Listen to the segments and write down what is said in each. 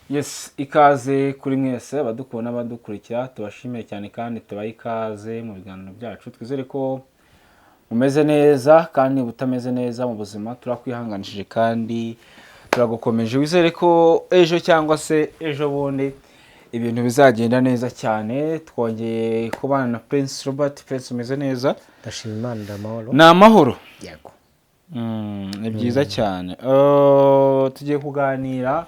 Yes, ikaze kuri mwese abadukubona abadukurikira tubashimiye cyane kandi tubaye ikaze mu biganiro byacu. Twizere ko mumeze neza kandi butameze neza mu buzima, turakwihanganishije kandi turagukomeje. Wizere ko ejo cyangwa se ejo bundi ibintu bizagenda neza cyane. Twongeye kubana na Prince Robert. Prince, umeze neza? Ndashima Imana, ndamahoro. Ni amahoro? Yego. Ni byiza cyane. Tugiye kuganira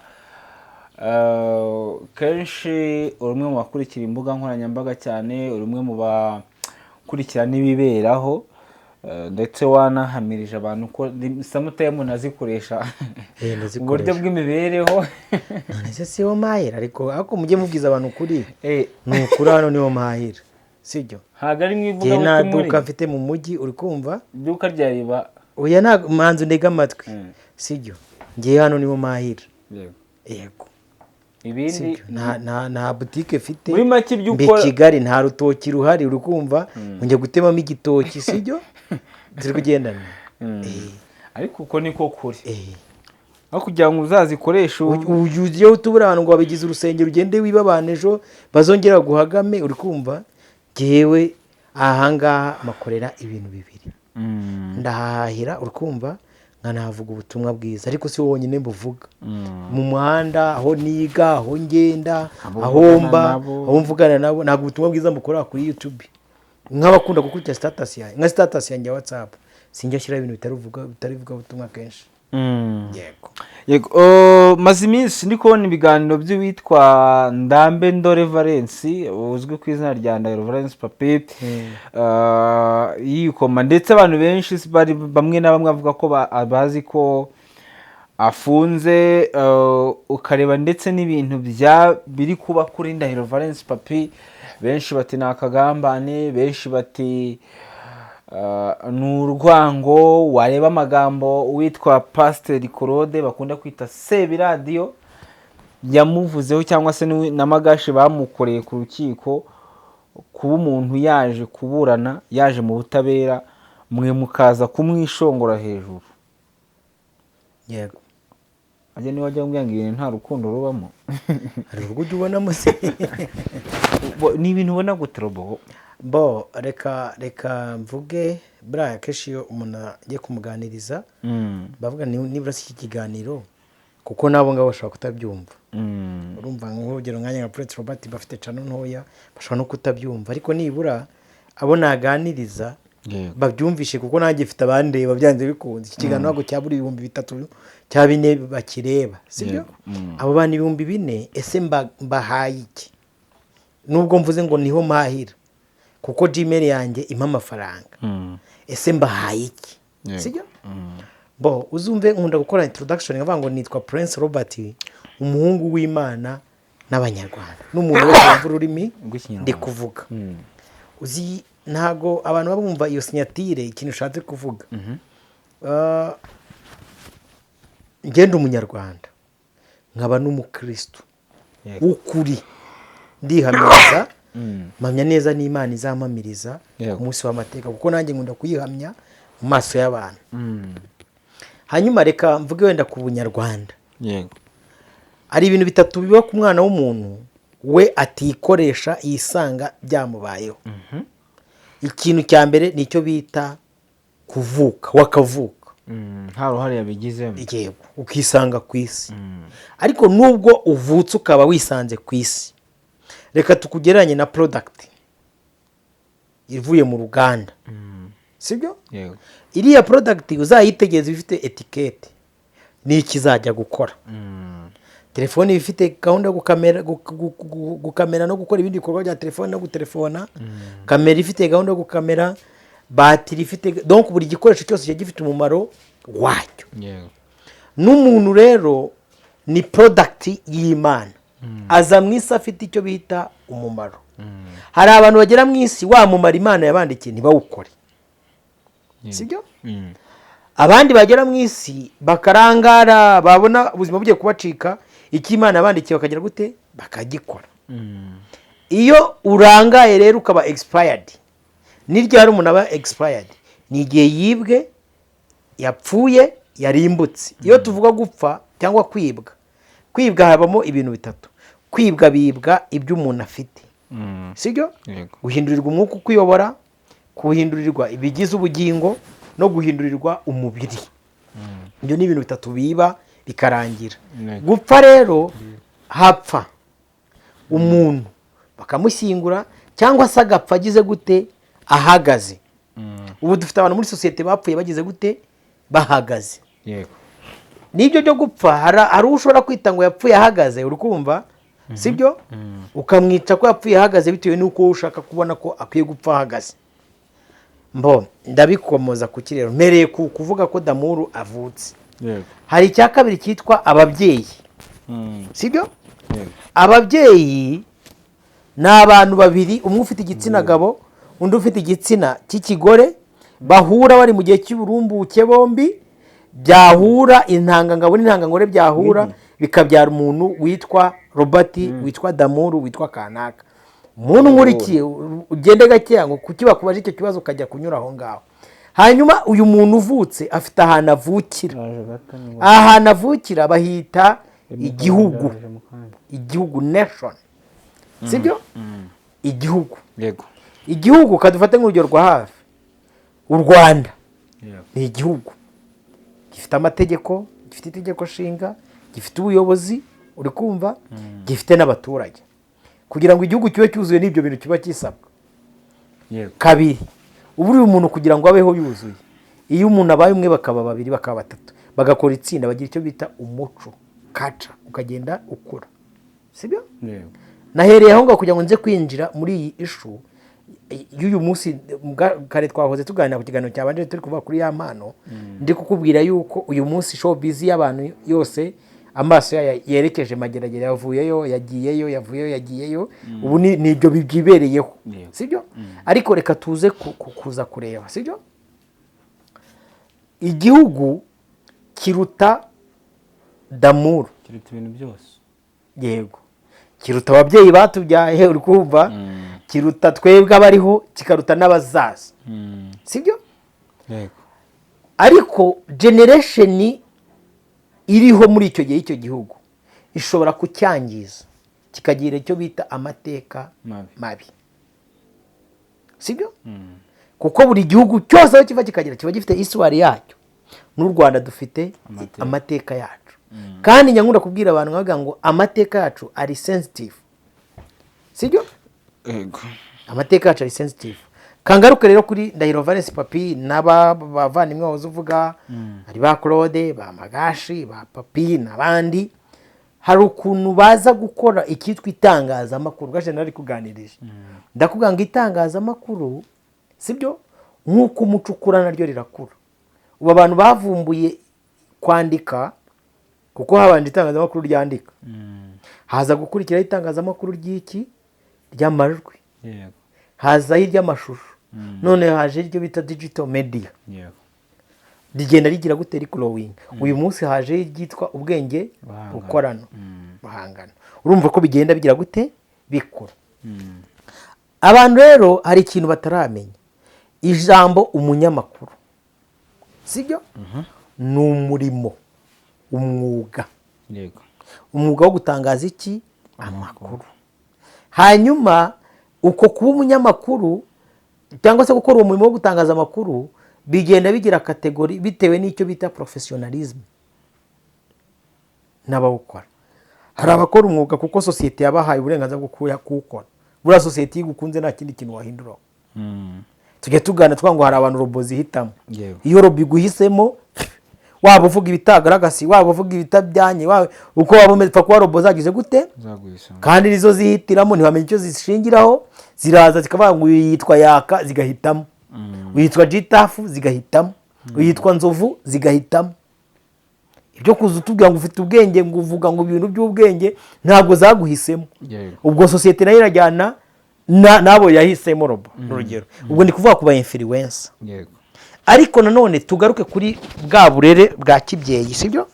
kenshi uri umwe mu bakurikira imbuga nkoranyambaga cyane, uri umwe mu bakurikira n'ibiberaho, ndetse wanahamirije abantu ko samutayemu nazikoresha mu buryo bw'imibereho. None si wo mahira, ariko mujye mubwiza abantu ukuri. Ni ukuri, hano niwo mahira, sibyo? Ntabwo ari mu ivuga butumwa. Nta duka mfite mu mujyi, uri kumva? Iduka ryariba. Oya, nta manzu ndega amatwi, sibyo? Ngiye hano niwo mahira. Yego. Ibindi nta butike mfite muri make ibyo ukora. Mbe Kigali nta rutoki ruhari, uri kumva? Njye gutemamo igitoki, sibyo? Turi kugendana. Ariko uko niko kuri. Aho kugira ngo uzazikoreshe ugiye utubura abantu ngo babigize urusengero ugende wiba abantu ejo bazongera guhagame, uri kumva? Jewe ahangaha makorera ibintu bibiri. Ndahahira, uri kumva? Nkanavuga ubutumwa bwiza, ariko si wonyine mbuvuga. Mu muhanda, aho niga, aho ngenda, aho mba, aho mvugana nabo, ntabwo ubutumwa bwiza mbukora kuri YouTube. Nk'abakunda gukurikira status yanjye, nka status yanjye ya WhatsApp, sinjya shyira ibintu bitarivuga ubutumwa kenshi. Yego. Maze iminsi ndi kubona ibiganiro by'uwitwa Ndambe Ndore Valence, uzwi ku izina rya Ndahiro Valence Papi, yikoma, ndetse abantu benshi bamwe na bamwe bavuga ko bazi ko afunze, ukareba ndetse n'ibintu biri kuba kuri Ndahiro Valence Papi. Benshi bati ni akagambane, benshi bati ni urwango. Wareba amagambo witwa Pasiteri Claude bakunda kwita Sebiradiyo yamuvuzeho, cyangwa se n'amagashi bamukoreye ku rukiko, kuba umuntu yaje kuburana, yaje mu butabera, mwe mukaza kumwishongora hejuru. Yego. Ajya niba wajya mbwira ngo ibintu nta rukundo rubamo. Hari urwo ujya ubonamo se? Ni ibintu ubona gute Robo? Reka mvuge buriya kenshi iyo umuntu agiye kumuganiriza bavuga nibura si iki kiganiro, kuko nabo ngabo bashobora kutabyumva. Urumva nk'urugero nka nka Prince Robert bafite channel ntoya, bashobora no kutabyumva, ariko nibura abo naganiriza babyumvishe, kuko nanjye mfite abandeba byanze bikunze. Iki kiganiro ntabwo cyabura 3,000 cyangwa 4 bakireba, sibyo? Abo bana 4,000 ese mbahaye iki? Nubwo mvuze ngo niho mahira, kuko Gmail yanjye impa amafaranga, ese mbahaye iki? Sibyo? Uzumve nkunda gukora introduction nkavuga ngo nitwa Prince Robert, umuhungu w'Imana n'Abanyarwanda, n'umuntu wese wumva ururimi ndi kuvuga. Uzi ntago abantu babumva iyo sinyatire ikintu ushatse kuvuga. Ngenda umunyarwanda, nkaba n'umukristo w'ukuri, ndihamiriza, mpamya neza n'Imana izampamiriza ku munsi w'amateka, kuko nanjye nkunda kuyihamya mu maso y'abantu. Hanyuma reka mvuge wenda ku bunyarwanda. Hari ibintu bitatu biba ku mwana w'umuntu we atikoresha yisanga byamubayeho. Ikintu cya mbere ni icyo bita kuvuka, wakavuka. Nta ruhare yabigizemo. Yego, ukisanga ku isi. Ariko nubwo uvutse ukaba wisanze ku isi, reka tukugereranye na product ivuye mu ruganda, sibyo? Yego. Iriya product uzayitegereza ifite etikete, ni ikizajya gukora. Telefone ifite gahunda yo gukamera no gukora ibindi bikorwa bya telefone no gutelefona. Kamera ifite gahunda yo gukamera, batiri ifite, donc buri gikoresho cyose cyo gifite umumaro wacyo. N'umuntu rero ni product y'Imana. Aza mu isi afite icyo bita umumaro. Hari abantu bagera mu isi wa mumaro Imana yabandikiye ntibawukore, sibyo? Abandi bagera mu isi bakarangara, babona ubuzima bugiye kubacika, iki Imana yabandikiye bakagira gute? Bakagikora. Iyo urangaye rero ukaba expired, niryo hari umuntu aba expired, ni igihe yibwe, yapfuye, yarimbutse. Iyo tuvuga gupfa cyangwa kwibwa, kwibwa habamo ibintu bitatu. Kwibwa bibwa ibyo umuntu afite, sibyo? Guhindurirwa umwuka ukuyobora, guhindurirwa ibigize ubugingo no guhindurirwa umubiri. Ibyo ni ibintu bitatu biba bikarangira. Gupfa rero, hapfa umuntu bakamushyingura cyangwa se agapfa agize gute, ahagaze. Ubu dufite abantu muri sosiyete bapfuye bagize gute, bahagaze. Nibyo byo gupfa, hari ushobora kwita ngo yapfuye ahagaze, uri kumva, sibyo? Ukamwica ko yapfuye ahagaze bitewe n'uko ushaka kubona ko akwiye gupfa ahagaze. Ndabikomoza ku kirero mereye kuvuga ko Damuru avutse. Hari icya kabiri cyitwa ababyeyi, sibyo? Ababyeyi ni abantu babiri, umwe ufite igitsina gabo undi ufite igitsina cy'ikigore, bahura bari mu gihe cy'uburumbuke, bombi byahura, intangangabo n'intangangore byahura bikabyara umuntu witwa Robert, witwa Damuru, witwa kanaka. Umuntu nkurikiye ugende gakeya ngo kuki bakubaje icyo kibazo ukajya kunyura aho ngaho. Hanyuma uyu muntu uvutse afite ahantu avukira, ahantu avukira bahita igihugu, igihugu, nation, sibyo? Igihugu, igihugu kadufate nk'urugero rwa hafi, u Rwanda ni igihugu gifite amategeko, gifite itegeko nshinga, gifite ubuyobozi, uri kumva, gifite n'abaturage. Kugira ngo igihugu kibe cyuzuye n'ibyo bintu kiba kisabwa. Kabiri, ubu uri umuntu kugira ngo abeho yuzuye, iyo umuntu abaye umwe bakaba babiri bakaba batatu bagakora itsinda, bagira icyo bita umuco, kaca, ukagenda ukura, sibyo? Nahereye aho ngaho kugira ngo nze kwinjira muri iyi ishu y'uyu munsi. Kare twahoze tuganira ku kiganiro cyabanje turi kuvuga kuri ya mpano, ndi kukubwira yuko uyu munsi showbiz y'abantu yose amaso yerekeje Mageragere, yavuyeyo yagiyeyo, yavuyeyo yagiyeyo, ubu ni ibyo byibereyeho, sibyo? Ariko reka tuze kuza kureba, sibyo? Igihugu kiruta Damuru, kiruta ibintu byose. Yego, kiruta ababyeyi batubyaye, uri kumva, kiruta twebwe abariho, kikaruta n'abazaza, sibyo? Ariko generation iriho muri icyo gihe icyo gihugu ishobora kucyangiza, kikagira icyo bita amateka mabi, sibyo? Kuko buri gihugu cyose aho kiva kikagira kiba gifite histoire yacyo. N'u Rwanda dufite amateka yacu, kandi nyangura kubwira abantu nkavuga ngo amateka yacu ari sensitive, sibyo? Amateka yacu ari sensitive. Kangaruke rero kuri Ndahiro Valens Papi n'abavandimwe wahoze uvuga, ari ba Claude, ba Magashi, ba Papi n'abandi, hari ukuntu baza gukora icyitwa itangazamakuru. Gaje nari kuganirije, ndakubwira ngo itangazamakuru, sibyo, nk'uko umuco ukura naryo rirakura. Ubu abantu bavumbuye kwandika, kuko habanje itangazamakuru ryandika, haza gukurikiraho itangazamakuru ry'iki, ry'amajwi, haza iry'amashusho, none haje iryo bita digital media, rigenda rigira gute, rigrowing. Uyu munsi haje iryitwa ubwenge bukorano, bahangana. Urumva ko bigenda bigira gute, bikura. Abantu rero hari ikintu bataramenya, ijambo umunyamakuru, sibyo? Ni umurimo, umwuga, umwuga wo gutangaza iki, amakuru. Hanyuma uko kuba umunyamakuru cyangwa se gukora umurimo wo gutangaza amakuru bigenda bigira kategori bitewe n'icyo bita professionalism n'abawukora. Hari abakora umwuga kuko sosiyete yabahaye uburenganzira bwo kuwukora. Buriya sosiyete igukunze nta kindi kintu wahinduraho. Tujye tugana twango hari abantu robo zihitamo. Iyo robo iguhisemo, waba uvuga ibitagaragasi, waba uvuga ibitabyanye, uko waba umepfa kuba robo zagize gute, kandi nizo zihitiramo, ntibamenye icyo zishingiraho, ziraza zikavuga ngo yitwa Yaka zigahitamo, uyitwa Jitafu zigahitamo, uyitwa Nzovu zigahitamo. Ibyo kuza utubwira ngo ufite ubwenge, ngo uvuga ngo ibintu by'ubwenge, ntabwo zaguhisemo. Ubwo sosiyete nayo irajyana nabo yahisemo robo, urugero. Ubwo ndi kuvuga ku ba influencer. Ariko nanone tugaruke kuri bwa burere bwa kibyeyi, sibyo?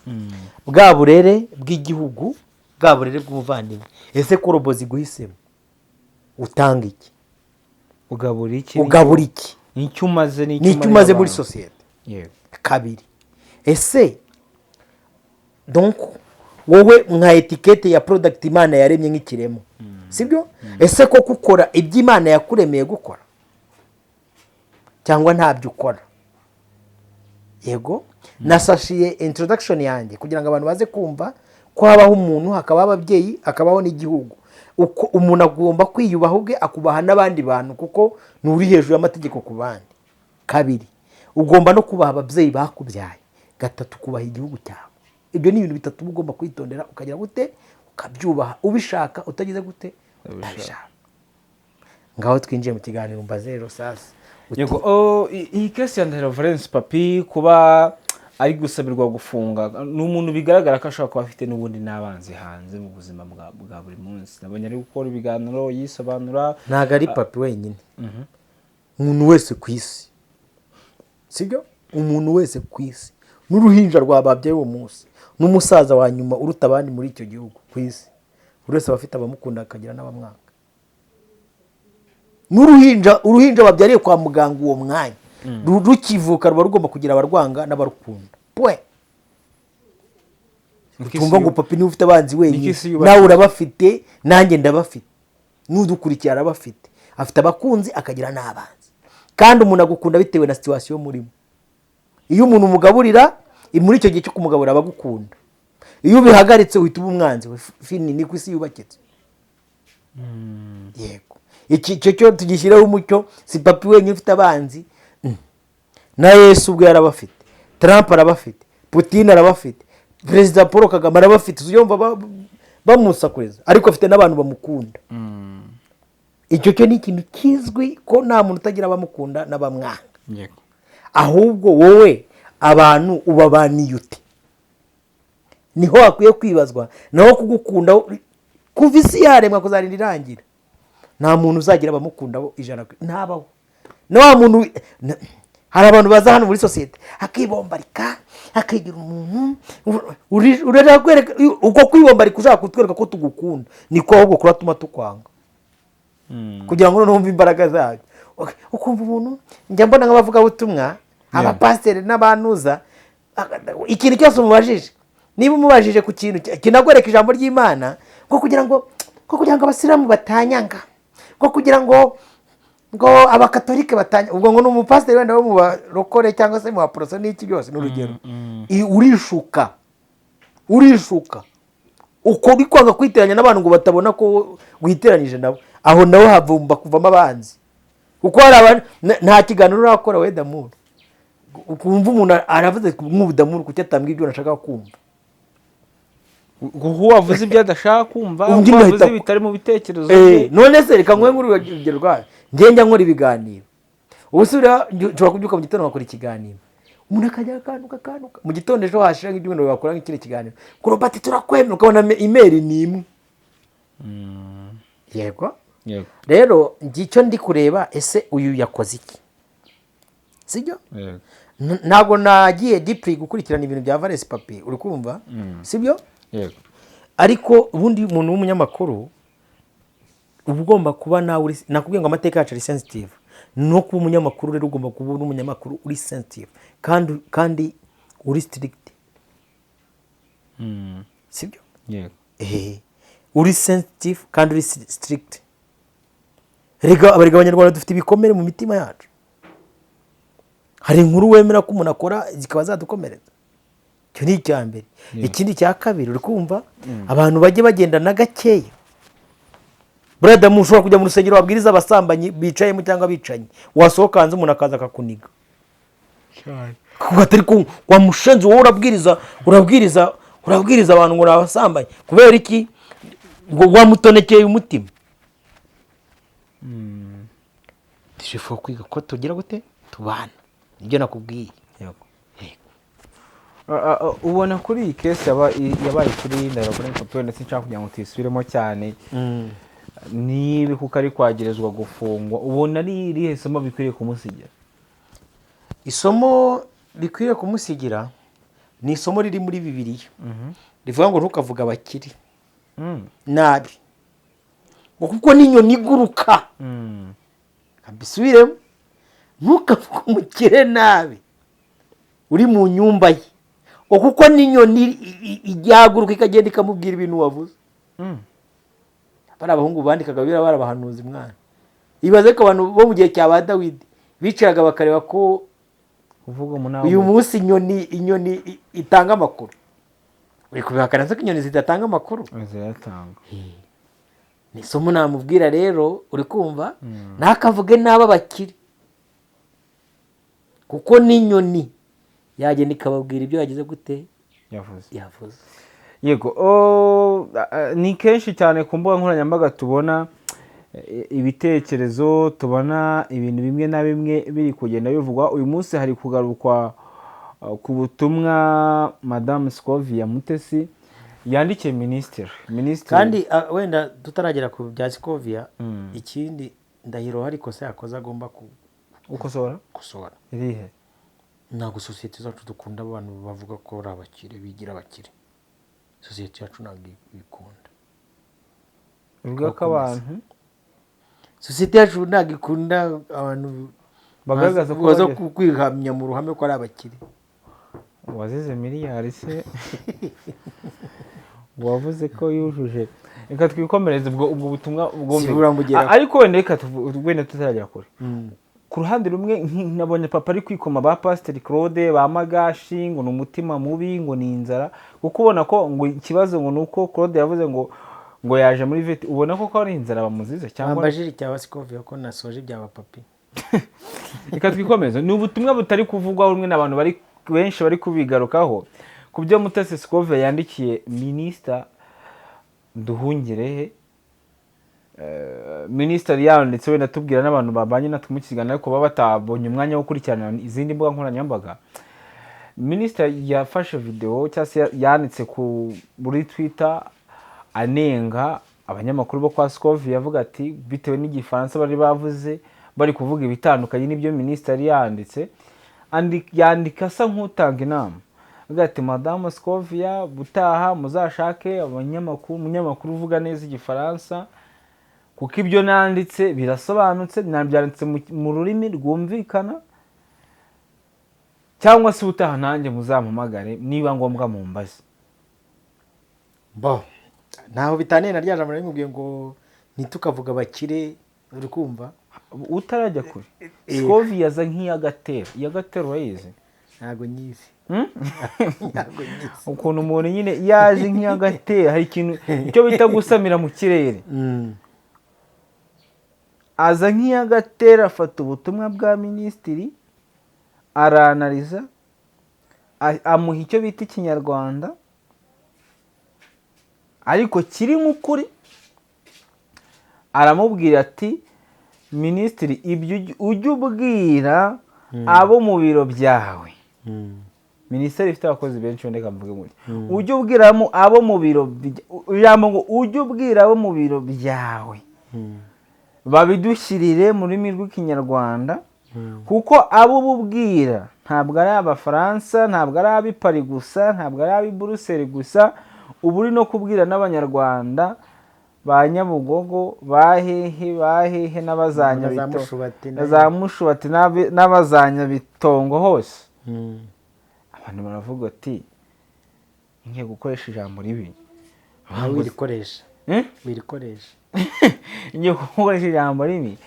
Bwa burere bw'igihugu, bwa burere bw'umuvandimwe. Ese ko robo ziguhisemo utanga iki? Ugabura iki? Ugabura iki? Nicyo umaze muri sosiyete. Kabiri, ese donc wowe nka etikete ya product Imana yaremye nk'ikiremo, sibyo? Ese ko gukora ibyo Imana yakuremeye gukora cyangwa ntabyo ukora? Yego, nasashiye introduction yanjye kugira ngo abantu baze kumva ko habaho umuntu, hakabaho ababyeyi, hakabaho n'igihugu. Uko umuntu agomba kwiyubaha ubwe, akubaha n'abandi bantu kuko nturi hejuru y'amategeko ku bandi. Kabiri, ugomba no kubaha ababyeyi bakubyaye. Gatatu, kubaha igihugu cyawe. Ibyo ni ibintu bitatu ugomba kwitondera, ukagira gute, ukabyubaha, ubishaka, utagize gute, utabishaka. Ngaho twinjiye mu kiganiro mbaze rero sasa. Yego, iyi kesi ya Ndahiro Valens Papi kuba ari gusabirwa gufunga, ni umuntu bigaragara ko ashobora kuba afite n'ubundi n'abanzi hanze mu buzima bwa buri munsi. Nabonye ari gukora ibiganiro yisobanura. Ntago ari Papi wenyine, umuntu wese ku isi, sibyo? Umuntu wese ku isi, n'uruhinja rwababyaye uwo munsi, n'umusaza wa nyuma uruta abandi muri icyo gihugu ku isi, buri wese aba afite abamukunda akagira n'abamwanga. Uruhinja babyariye kwa muganga uwo mwanya rukivuka ruba rugomba kugira abarwanga n'abarukunda. Pwe utumva ngo Papi niwe ufite abanzi wenyine, nawe urabafite, nanjye ndabafite, n'udukurikira arabafite. Afite abakunzi akagira n'abanzi, kandi umuntu agukunda bitewe na situation murimo. Iyo umuntu umugaburira, muri icyo gihe cyo kumugaburira abagukunda. Iyo ubihagaritse uhita uba umwanzi. Fini ni ku isi yubakitse. Yego, icyo cyo tugishyiraho umucyo. Si Papi wenyine ufite abanzi, na Yesu ubwe yarabafite, Trump arabafite, Putin arabafite, Perezida Paul Kagame arabafite. Uzumva bamusakuriza, ariko afite n'abantu bamukunda. Icyo cyo ni ikintu kizwi ko nta muntu utagira abamukunda n'abamwanga. Ahubwo wowe abantu ubabaniye ute? Niho hakwiye kwibazwa. Naho kugukunda kuva isi yaremwa kuzarinda irangira, nta muntu uzagira abamukunda bo 100%. Ntabaho. Na wa muntu, hari abantu baza hano muri societe akibombarika, akigira umuntu urera kwereka uko kwibombarika ushaka kutwereka ko tugukunda, niko ahubwo kuratuma tukwanga. Kugira ngo numve imbaraga zayo. Ukumva umuntu njya mbona nk'abavuga butumwa, abapasiteri n'abanuza, ikintu cyose umubajije, niba umubajije ku kintu kinagoreka ijambo ry'Imana, ngo kugira ngo abasilamu batanyanga, ngo kugira ngo abakatolike batanya, ubwo ngo n'umupasiteri wenda wo mu barokore cyangwa se mu baporoso n'iki byose n'urugero. Urishuka uko bikwanga kwiteranya n'abantu ngo batabona ko witeranije nabo. Aho nawe havumba kuvamo abanzi, kuko hari abantu nta kiganiro urakora we Damuru, ukumva umuntu aravuze nk'ubudamuru kuko atambwira ibyo nashaka kumva. Guhu wavuze ibyo adashaka kumva, wavuze bitari mu bitekerezo bye. None se reka nkwe muri urugero rwawe, ngenda nkora ibiganiro. Ubusubira nshobora kubyuka mu gitondo ngakora ikiganiro, umuntu akajya akanuka mu gitondo ejo hashira nk'ibyumweru bakora nk'ikindi kiganiro, ko Robert turakwemera, ukabona email ni imwe. Yego. Rero ngicyo ndi kureba, ese uyu yakoze iki? Sibyo? Ntago nagiye deeply gukurikirana ibintu bya Valens Papi, uri kumva? Sibyo? Yego. Ariko ubundi umuntu w'umunyamakuru ugomba kuba nawe nakubwiye ngo amateka yacu ari sensitive. No kuba umunyamakuru rero ugomba kuba umunyamakuru uri sensitive kandi uri strict. Sibyo? Yego. Uri sensitive kandi uri strict. Rega abanyarwanda dufite ibikomere mu mitima yacu. Hari inkuru wemera ko umuntu akora zikaba zadukomereza. Cyo ni icyambere. Ikindi cya kabiri, uri kumva abantu bajye bagenda na gakeya. Brother, mushobora kujya mu rusengero wabwiriza abasambanyi bicayemo cyangwa bicanye, wasohoka hanze umuntu akaza akakuniga cyane, kuko atari ko wamushenze wowe urabwiriza abantu ngo abasambanyi kubera iki? Ngo wamutonekeye umutima. Tishifo kwiga ko tugira gute tubana, nibyo nakubwiye. Ubona kuri iyi case yabaye kuri Ndahiro Valens Papi, ndetse nshaka kugira ngo tuyisubiremo cyane. Niba kuko ari kwagerezwa gufungwa, ubona ari irihe somo bikwiriye kumusigira? Isomo bikwiriye kumusigira ni isomo riri muri Bibiliya, rivuga ngo ntukavuga abakiri nabi, ngo kuko n'inyoni iguruka. Abisubiremo, ntukavuga umukire nabi uri mu nyumba ye, kuko n'inyoni igihaguruka ikagenda ikamubwira ibintu wavuze. Bari abahungu bandikaga biriya bari abahanuzi mwana. Ibaze ko abantu bo mu gihe cya ba Dawidi bicaraga bakareba ko uyu munsi inyoni itanga amakuru. Uri kubihakana ko inyoni zidatanga amakuru? Ziratanga. Ni isomo namubwira rero, uri kumva? Ntakavuge n'aba bakire. Kuko n'inyoni yagenda ikababwira ibyo yagize gute? Yavuze. Yego, ni kenshi cyane ku mbuga nkoranyambaga tubona ibitekerezo, tubona ibintu bimwe na bimwe biri kugenda bivugwa. Uyu munsi hari kugarukwa ku butumwa Madame Scovia Mutesi yandikiye minisitiri. Kandi wenda tutaragera ku bya Scovia, ikindi Ndahiro hari ikosa yakoze agomba gukosora. Irihe? Ntabwo sosiyete zacu dukunda abantu bavuga ko ari abakire, bigira abakire. Sosiyete yacu ntabwo ikunda. Uvuga ko abantu sosiyete yacu ntabwo ikunda abantu bagaragaza ko baza kwihamya mu ruhame ko ari abakire. Wazize miliyari se wavuze ko yujuje. Reka twikomereze ubwo butumwa bwombi. Ariko wenda tutaragera kure. Ku ruhande rumwe nabonye papa ari kwikoma ba Pasiteri Claude, ba Magashi ngo ni umutima mubi, ngo ni inzara. Kuko ubona ko ngo ikibazo ngo nuko Claude yavuze ngo yaje muri veti. Ubona ko ari inzara bamuzize cyangwa ambajiri cyaba Scovia ko nasoje byaba papi. Reka twikomereze. Ni ubutumwa butari kuvugwa rumwe n'abantu benshi bari kubigarukaho ku byo Mutesi Scovia yandikiye Minisita Nduhungirehe. Minisitiri yanditse wenda tubwira n'abantu babanye natwe mu kiganiro ariko baba batabonye umwanya wo gukurikirana izindi mbuga nkoranyambaga. Minisitiri yafashe video cyangwa se yanditse kuri Twitter anenga abanyamakuru bo kwa Scovia, yavuga ati bitewe n'igifaransa bari bavuze bari kuvuga ibitandukanye n'ibyo minisitiri yanditse. Yandika asa nk'utanga inama, avuga ati Madame Scovia butaha muzashake umunyamakuru uvuga neza igifaransa kuko ibyo nanditse birasobanutse, nabyanditse mu rurimi rwumvikana, cyangwa se utaha nanjye muzampamagare niba ngombwa mumbaze. Ntaho bitaniye na rya jambo narimubwiye ngo ntitukavuga abakire, uri kumva? Utarajya kure. Scovia yaza nk'iyagatera. Iyagatera urayizi? Ntago nyizi. Ukuntu umuntu nyine yaje nk'iyagatera, hari ikintu icyo bita gusamira mu kirere. Aza nk'iyagatera, afata ubutumwa bwa minisitiri, aranaliza, amuha icyo bita ikinyarwanda ariko kirimo ukuri. Aramubwira ati minisitiri, ibyo ujye ubwira abo mu biro byawe. Minisiteri ifite abakozi benshi wenda mvuge muri. Ujye ubwira abo mu biro, ijambo ngo ujye ubwira abo mu biro byawe babidushyirire mu rurimi rw'ikinyarwanda, kuko abo bubwira ntabwo ari abafaransa, ntabwo ari ab'i Paris gusa, ntabwo ari ab'i Bruxelles gusa, ubu uri no kubwira n'abanyarwanda ba Nyabugogo, bahehe n'abazanyabitongo n'abazanyabitongo hose. Abantu baravuga ati ngiye gukoresha ijambo ribi. Wirikoresha. Ngiye gukoresha ijambo ribi.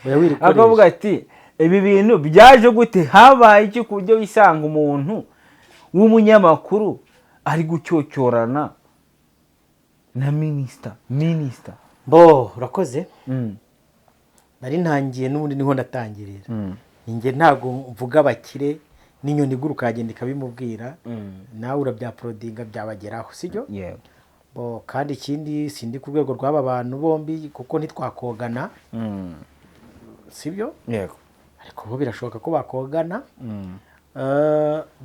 Akavuga ati ibi bintu byaje gute, habaye iki ku buryo wisanga umuntu w'umunyamakuru ari gucyocyorana na minisita. Urakoze. Nari ntangiye n'ubundi niho ndatangirira. Ninjye ntabwo mvuga abakire, n'inyoni iguruka yagenda ikabimubwira, nawe urabyaporodinga byabageraho, sibyo? Kandi ikindi sindi ku rwego rw'aba bantu bombi kuko ntitwakogana, sibyo? Ariko bo birashoboka ko bakogana.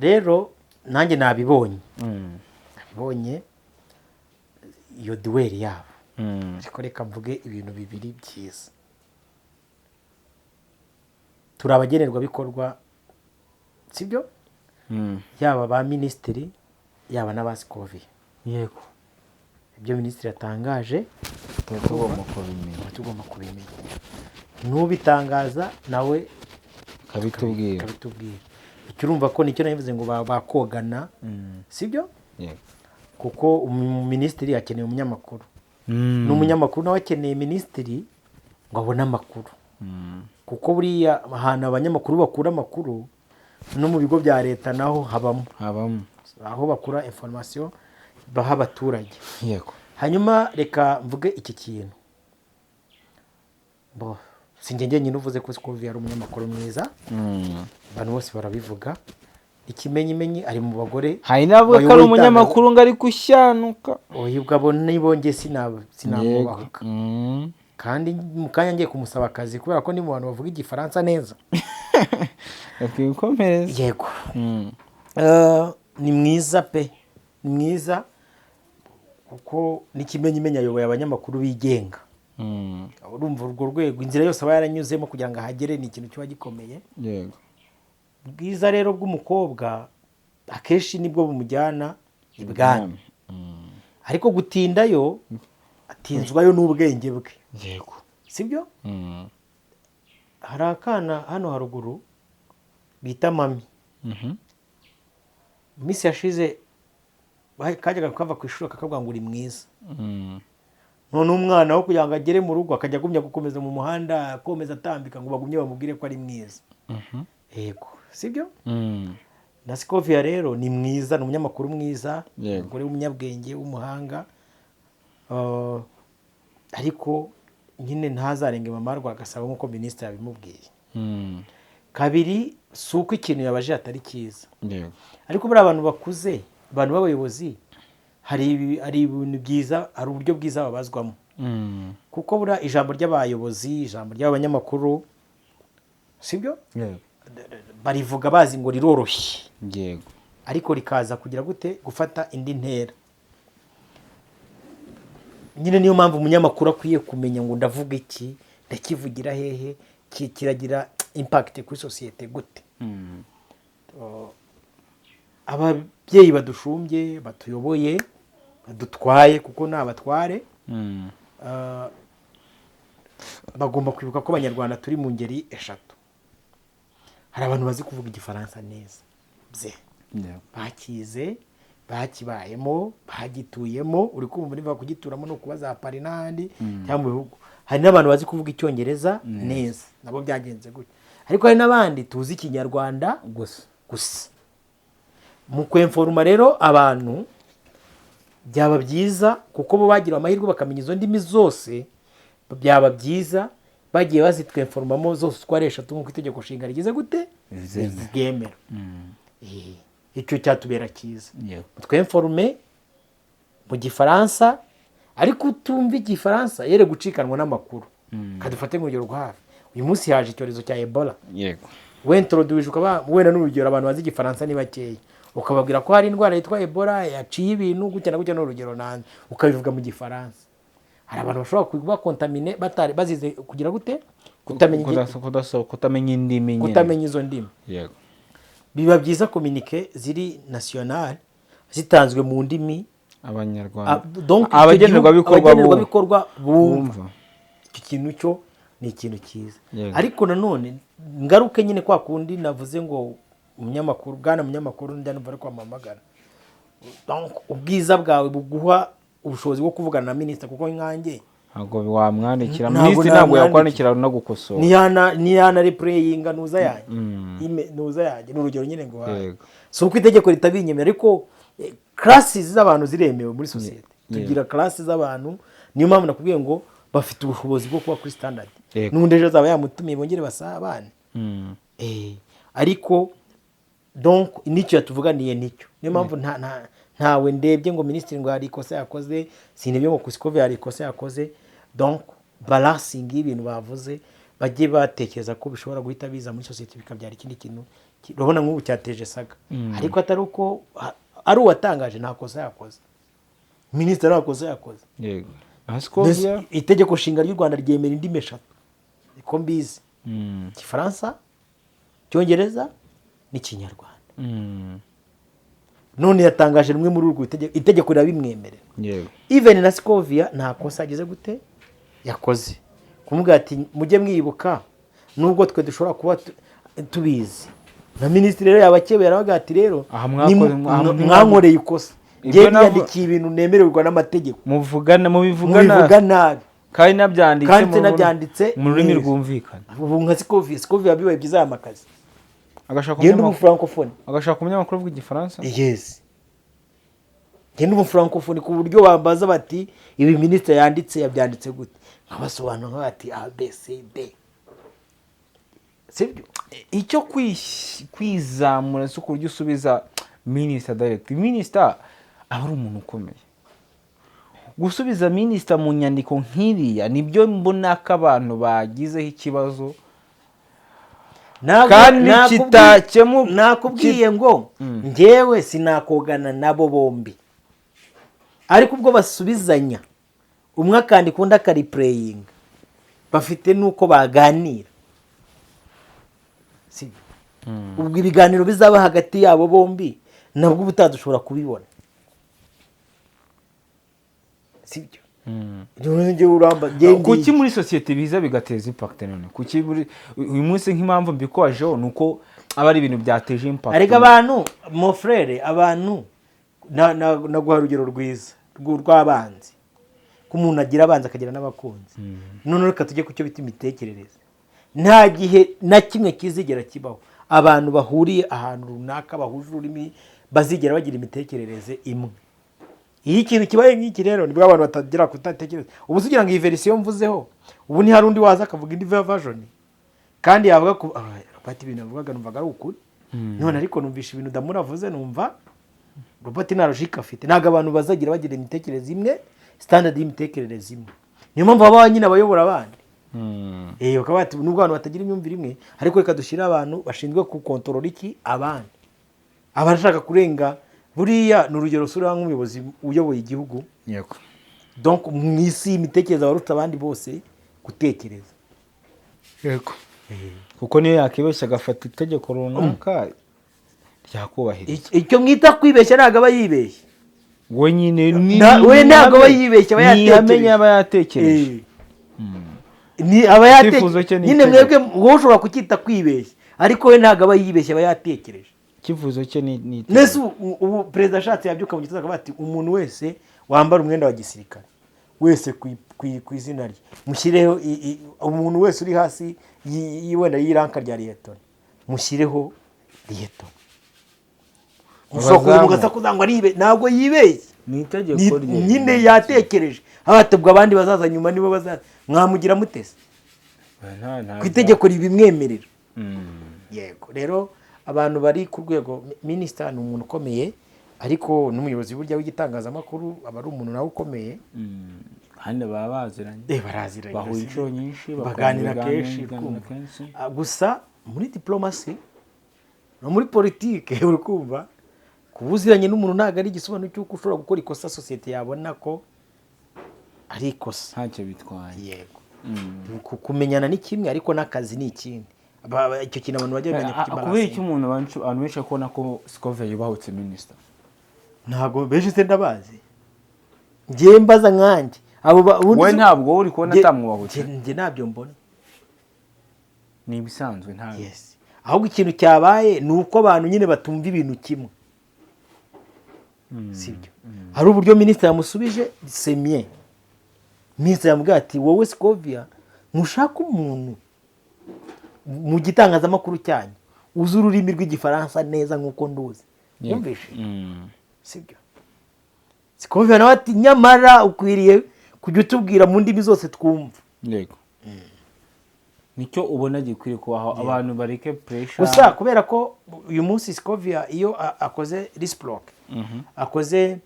Rero nanjye nabibonye iyo duweri yabo. Ariko reka mvuge ibintu bibiri byiza. Turi abagenerwabikorwa, sibyo? Yaba ba minisitiri, yaba n'aba Scovia. Yego. Ibyo minisitiri yatangaje tugomba kubimenya. Nubitangaza nawe kabitubwira. icyo urumva ko nicyo nabivuze ngo bakogana sibyo yego kuko minisitiri akeneye umunyamakuru n'umunyamakuru nawe akeneye minisitiri ngo abone amakuru kuko buriya ahantu abanyamakuru bakura amakuru no mu bigo bya leta naho habamo aho bakura information baha abaturage yego hanyuma reka mvuge iki kintu sinjye njyenyine uvuze ko Scovia ari umunyamakuru mwiza abantu bose barabivuga ikimenyimenyi ari mu bagore hari navuga ko ari umunyamakuru ngo ari gushyanuka ubwo nibonge sinamubahuka kandi mu kanya ngiye kumusaba akazi kubera ko ni mu bantu bavuga igifaransa neza yego ni mwiza pe ni mwiza kuko n'ikimenyimenyi ayoboye abanyamakuru bigenga urumva urwo rwego inzira yose aba yaranyuzemo kugira ngo ahagere ni ikintu kiba gikomeye yego bwiza rero bw'umukobwa akenshi nibwo bumujyana ibwami ariko gutindayo atinzwayo n'ubwenge bwe yego sibyo hari akana hano haruguru bita mami iminsi yashize kajyaga kava ku ishuri kakabwira ngo uri mwiza none umwana wo kugira ngo agere mu rugo akajya agumya gukomeza mu muhanda akomeza atambika ngo bagumye bamubwire ko ari mwiza yego sibyo na Scovia rero ni mwiza ni umunyamakuru mwiza umugore w'umunyabwenge w'umuhanga ariko nyine ntazarenge mama Rwagasabo nk'uko minisitiri yabimubwiye kabiri si uko ikintu yabaje atari cyiza ariko buriya abantu bakuze abantu b'abayobozi hari ibintu byiza hari uburyo bwiza babazwamo kuko buriya ijambo ry'abayobozi ijambo ry'abanyamakuru sibyo barivuga bazi ngo riroroshye ariko rikaza kugira gute gufata indi ntera nyine niyo mpamvu umunyamakuru akwiye kumenya ngo ndavuga iki ndakivugira hehe kiragira impact kuri sosiyete gute ababyeyi badushumbye batuyoboye badutwaye kuko ni abatware bagomba kwibuka ko abanyarwanda turi mu ngeri eshatu hari abantu bazi kuvuga igifaransa neza bakize bakibayemo bagituyemo uri kumva niba kugituramo no kuba za Paris n'ahandi cyangwa mu bihugu hari n'abantu bazi kuvuga icyongereza neza nabo byagenze gutya ariko hari n'abandi tuzi ikinyarwanda gusa mu kwemforuma rero abantu byaba byiza kuko bo bagira amahirwe bakamenya izo ndimi zose byaba byiza bagiye bazitwemforumamo zose uko ari eshatu nk'uko itegeko nshinga rigize gute ryemera icyo cyatubera cyiza twemforume mu gifaransa ariko utumva igifaransa yere gucikanwa n'amakuru kadufate nk'urugero rwo hafi uyu munsi haje icyorezo cya Ebola wentroduje ukaba wenda n'urugero abantu bazi igifaransa ni bakeya ukababwira ko hari indwara yitwa Ebola yaciye ibintu gutya na gutya n'urugero nanze ukabivuga mu gifaransa hari abantu bashobora kuba kontamine batari bazize kugira gute kutamenya indimi kutamenya izo ndimi biba byiza communique ziri national zitanzwe mu ndimi abanyarwanda abagenerwabikorwa bumva iki kintu cyo ni ikintu cyiza ariko nanone ngaruke nyine kwa kundi navuze ngo umunyamakuru bwana munyamakuru ndanumva ari kwamamagara ubwiza bwawe buguha ubushobozi bwo kuvugana na minisitiri kuko nkanjye ntabwo wamwandikira minisitiri ntabwo yakwandikira no gukosora ni yana replayinga nuza yanjye nuza yanjye ni urugero nyine ngo haye si uko itegeko ritabinyemera ariko classes z'abantu ziremewe muri sosiyete tugira classes z'abantu niyo mpamvu nakubwiye ngo bafite ubushobozi bwo kuba kuri standard n'undi ejo azaba yamutumiye bongere basabane ariko donc nicyo yatuvuganiye nicyo niyo mpamvu ntawe ndebye ngo minisitiri ngo hari ikosa yakoze sinebye ngo Scovia hari ikosa yakoze donc balancing y'ibintu bavuze bajye batekereza ko bishobora guhita biza muri sosiyete bikabyara ikindi kintu urabona nk'ubu cyateje saga ariko atari uko ari uwatangaje nta kosa yakoze minisitiri nta kosa yakoze itegeko nshinga ry'u Rwanda ryemera indimi eshatu niko mbizi igifaransa icyongereza n'ikinyarwanda none yatangaje rumwe muri urwo itegeko rirabimwemerera even na Scovia nta kosa agize gute yakoze kumubwira ati mujye mwibuka nubwo twe dushobora kuba tubizi na minisitiri rero yabakebera aravuga ati rero Aha mwakoze- mwankoreye ikosa Ibyo ngiye navu- niyandikiye ibintu nemererwa n'amategeko mubivuga mubivuga nabi kandi nabyanditse kandi nabyanditse mu rurimi neza. rwumvikana. ubu nka Scovia bibaye byiza aya makazi agashaka genda umu umunyamakuru francophone agashaka umunyamakuru uvuga igifaransa. yes genda umu francophone ku buryo bambaza bati ibi minisitiri yanditse yabyanditse gute nkabasobanura bati ABCD sibyo icyo kwizamura si ukurya usubiza minisita direct. Minisita aba ari umuntu ukomeye. Gusubiza minisita mu nyandiko nk'iriya nibyo mbona ko abantu bagizeho ikibazo kandi nakubwiye ngo njyewe sinakogana nabo bombi ariko ubwo basubizanya umwe akandika undi akaripureyinga bafite n'uko baganira ubwo ibiganiro bizaba hagati yabo bombi nabwo ubutaha dushobora kubibona sibyo kuki muri sosiyete biza bigateza impact none kuki uyu munsi nk'impamvu mbikojeho ni uko aba ari ibintu byateje impact. ariko abantu mo frere abantu naguha urugero rwiza rw'abanzi ko umuntu agira abanzi akagira n'abakunzi none reka tujye ku cyo bita imitekerereze. Nta gihe na kimwe kizigera kibaho abantu bahuriye ahantu runaka bahuje ururimi bazigera bagira imitekerereze imwe. Iyo ikintu kibaye nk'iki rero nibwo abantu batagira kutatekereza. Ubu sugira ngo iyi version mvuzeho ubu ni hari undi waza akavuga indi version kandi yavuga ko Robert ibintu avugaga numvaga ari ukuri none ariko numvisha ibintu ndamuravuze numva Robert nta logique afite. Ntago abantu bazagira bagira imitekerereze imwe standard y'imitekerereze imwe. Niyo mpamvu aba nyine abayobora abandi ukaba ati nubwo abantu batagira imyumvire imwe ariko reka dushyira abantu bashinzwe kukontorora iki abandi abashaka kurenga buriya ni urugero sura nk'umuyobozi uyoboye igihugu yego donc mu isi imitekerereze abaruta abandi bose gutekereza yego kuko niyo yakibeshya agafata itegeko runaka ryakubahiriza. Icyo mwita kwibeshya ntabwo aba yibeshya we nyine we ntabwo aba yibeshya aba yatekereje ni aba yatekereje nyine mwebwe wowe ushobora kucyita kwibeshya ariko we ntabwo aba yibeshya aba yatekereje. Ikivuzo cye ni nese ubu perezida ashatse yabyuka mu gitondo akavuga ati umuntu wese wambara umwenda wa gisirikare wese ku izina rye mushyireho umuntu wese uri hasi wenda y'iranka rya liyetoni mushyireho liyetoni. ushobora kuza mugasakuza ngo ntabwo yibeshye ni itegeko rye nyine yatekereje abatabwa abandi bazaza nyuma nibo bazaza mwamugira mutese ku itegeko ribimwemerera. Yego rero abantu bari ku rwego minisita ni umuntu ukomeye ariko n'umuyobozi burya w'igitangazamakuru aba ari umuntu nawe ukomeye kandi baba baziranye baraziranye bahuye inshuro nyinshi baganira kenshi gusa muri diplomasi no muri politike uri kumva kuba uziranye n'umuntu ntabwo ari igisobanuro cy'uko ushobora gukora ikosa sosiyete yabona ko ari ikosa ntacyo bitwaye. Yego kumenyana ni kimwe ariko n'akazi ni ikindi. Icyo kintu abantu bajya bamenya kukibalansa. Kubera iki abantu benshi kubona ko Scovia yubahutse minisita ntabwo benshi se ndabazi njye mbaza nkanjye we ntabwo uri kubona atamwubahutse njye ntabyo mbona ni ibisanzwe ntabwo ahubwo ikintu cyabaye ni uko abantu nyine batumva ibintu kimwe sibyo. hari uburyo minisitiri yamusubije semye minisitiri yamubwira ati wowe Scovia ntushaka umuntu mu gitangazamakuru cyanyu uzi ururimi rw'igifaransa neza nk'uko nduzi yumvishe sibyo. Scovia nawe ati nyamara ukwiriye kujya utubwira mu ndimi zose twumva. Yego nicyo ubona gikwiriye kubaho abantu bareke pressure gusa kubera ko uyu munsi Scovia iyo akoze reciproc akoze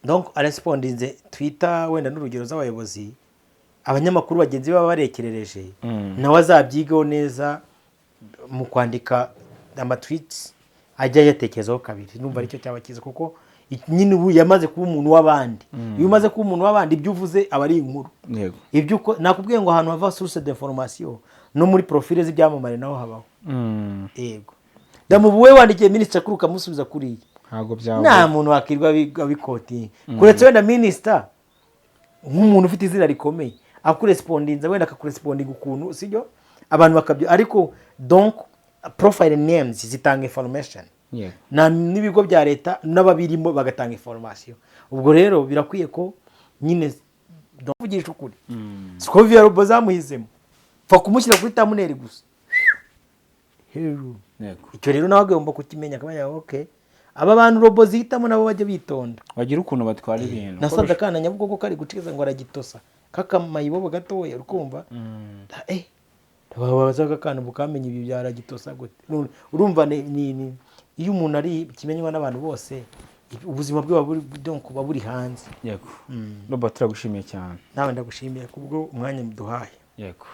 donc arespondinze Twitter wenda n'urugero z'abayobozi abanyamakuru bagenzi baba barekerereje nawe azabyigaho neza mu kwandika amatweets ajya yatekerezaho kabiri numva aricyo cyaba cyiza kuko nyine ubu yamaze kuba umuntu w'abandi. Iyo umaze kuba umuntu w'abandi ibyo uvuze aba ari inkuru. Ibyo nakubwiye ngo ahantu hava source d'information no muri profile z'ibyamamare naho habaho. Yego ndamubu we wandikiye minisitiri kuri ukamusubiza kuri iyi ntago byawe nta muntu wakirwa abikoti kuretse wenda minisitiri nk'umuntu ufite izina rikomeye akurespondinza wenda akakurespondinga ukuntu sibyo abantu bakabyo ariko donc profile names zitanga information yego n'ibigo bya leta n'ababirimo bagatanga information. Ubwo rero birakwiye ko nyine ndavugisha ukuri siko via robo zamuhizemo fa kumushyira kuri thumbnail gusa hejuru. yego Icyo rero nawe agomba kukimenya akabanya okay aba bantu robo zihitamo nabo bajya bitonda bagira ukuntu batwara ibintu. nasabye akana Nyabugogo kari guciza ngo aragitosa kakamayibobo gatoya urukumva babaza akana bukamenye ibi byaragitosa gute. Urumva ni iyo umuntu ari kimenywa n'abantu bose ubuzima bwe buba buri hanze. yego Robert turagushimiye cyane. Nawe ndagushimiye kubwo umwanya muduhaye. yego.